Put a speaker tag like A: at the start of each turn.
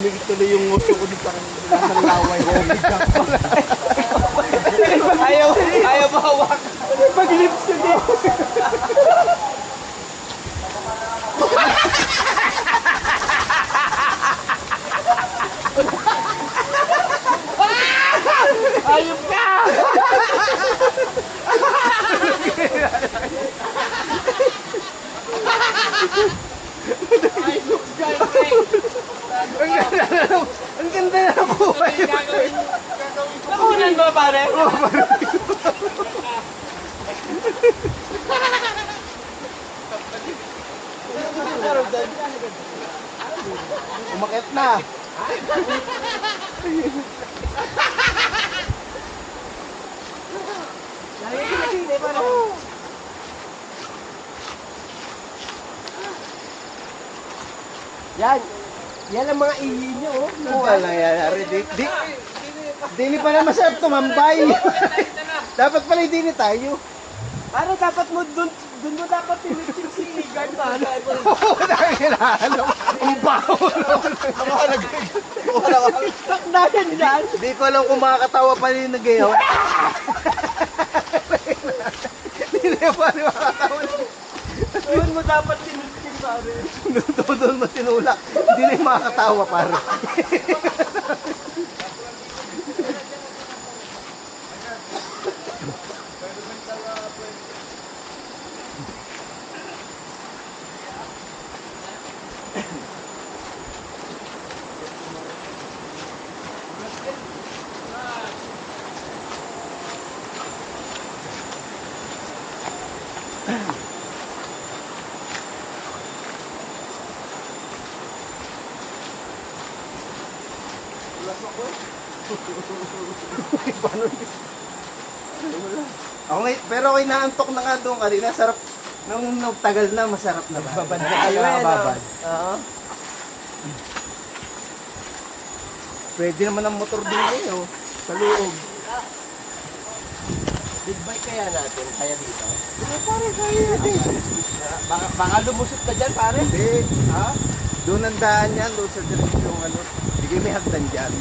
A: Tuloy yung nguso ko dito ng laway.
B: Ayaw mo hawak.
A: Pag-lips ko din. Ayop ka! Ayop ka! Ang ganda na nakuha yun.
B: Nakunan mo pare?
A: Umakit na. Yan ang mga ihi nyo, oh. Wala nangyayari. Dini pa na masarap tumambay. Dapat pala dini tayo.
B: Ano dapat mo dun mo dapat pinitsin si guard man.
A: Wala kailangan. Ang baho.
B: Sakdagan dyan.
A: Hindi ko alam kung makakatawa pa rin na gayo. Hindi pa rin makakatawa.
B: Doon mo dapat pinitsin pare.
A: Doon mo tinulak. Hindi na yung makakatawa pare. Okay, pero okay naantok na nga doon kanina. Sarap. Nung tagal na, masarap na ba?
B: Babad na kayo eh, no? Oo.
A: Pwede naman ang motor din ngayon, sa loob.
B: Big bike kaya natin, kaya dito.
A: Pare, kaya din.
B: Baka lumusot ka dyan pare.
A: Hindi. Ha? Doon ang daan yan, doon sa direksyong ano. Sige, may hagdan dyan.